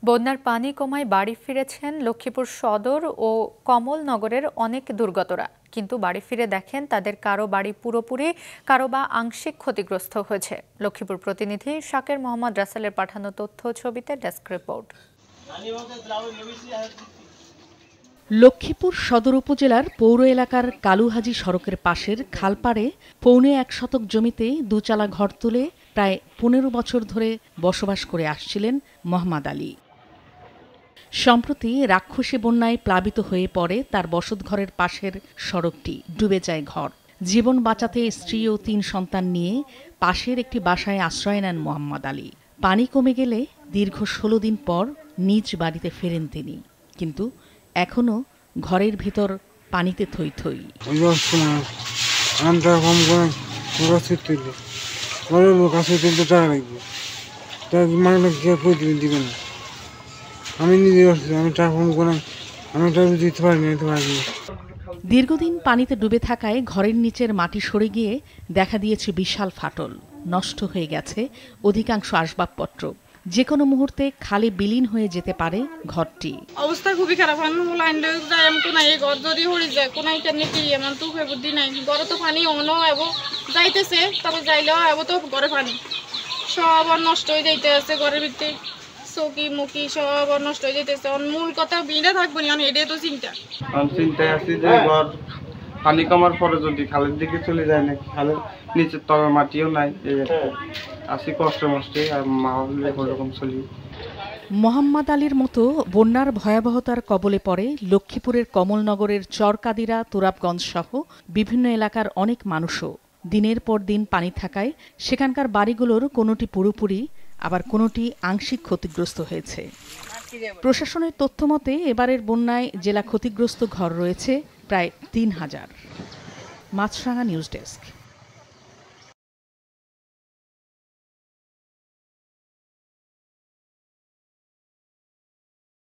বন্যার পানি কমায় বাড়ি ফিরেছেন লক্ষ্মীপুর সদর ও কমলনগরের অনেক দুর্গতরা, কিন্তু বাড়ি ফিরে দেখেন তাদের কারো বাড়ি পুরোপুরি, কারো বা আংশিক ক্ষতিগ্রস্ত হয়েছে। লক্ষ্মীপুর প্রতিনিধি শাকের মোহাম্মদ রাসেলের পাঠানো তথ্য ছবিতে ডেস্ক রিপোর্ট। লক্ষ্মীপুর সদর উপজেলার পৌর এলাকার কালুহাজি সড়কের পাশের খালপাড়ে পৌনে ১ শতক জমিতে দুচালা ঘর তুলে প্রায় ১৫ বছর ধরে বসবাস করে আসছিলেন মোহাম্মদ আলী। সম্প্রতি রাক্ষসী বন্যায় প্লাবিত হয়ে পড়ে তার বসতঘরের পাশের সড়কটি, ডুবে যায় ঘর। জীবন বাঁচাতে স্ত্রী ও ৩ সন্তান নিয়ে পাশের একটি বাসায় আশ্রয় নেন মোহাম্মদ আলী। পানি কমে গেলে দীর্ঘ ১৬ দিন পর নিজ বাড়িতে ফেরেন তিনি, কিন্তু এখনো ঘরের ভিতর পানিতে থই থই। দীর্ঘদিন পানিতে ডুবে থাকায় ঘরের নিচের মাটি সরে গিয়ে দেখা দিয়েছে বিশাল ফাটল। নষ্ট হয়ে গেছে অধিকাংশ আসবাবপত্র। যে কোনো মুহূর্তে খালে বিলীন হয়ে যেতে পারে ঘরটি। অবস্থা খুবই খারাপ। ঘর যদি হয়ে যায় কোনায় কেমনি কি এমন তো বুদ্ধি নাই। ঘরে তো পানি অনো এবং যাইতেছে, তবে যাইলেও এবো তো ঘরে পানি সব নষ্ট হয়ে যাইতে আছে। ঘরের ভিতরে চৌকি মুখি সব নষ্ট হয়ে যাইতেছে। মূল কথা বিনা থাকবো না, এটাই তো চিন্তায় আছি যে ঘর পানি কমার পরে যদি খালের দিকে চলে যায় নাকি, খালের নিচের তবে মাটিও নাই, আসি কষ্ট মষ্টে আর মা ওরকম চলি। মোহাম্মদ আলীর মতো বন্যার ভয়াবহতার কবলে পড়ে লক্ষ্মীপুরের কমলনগরের চরকাদিরা, তুরাবগঞ্জ সহ বিভিন্ন এলাকার অনেক মানুষও। দিনের পর দিন পানি থাকায় সেখানকার বাড়িগুলোর কোনোটি পুরোপুরি, আবার কোনোটি আংশিক ক্ষতিগ্রস্ত হয়েছে। প্রশাসনের তথ্য মতে এবারের বন্যায় জেলা ক্ষতিগ্রস্ত ঘর রয়েছে প্রায় ৩,০০০। মাছরাঙা নিউজ ডেস্ক।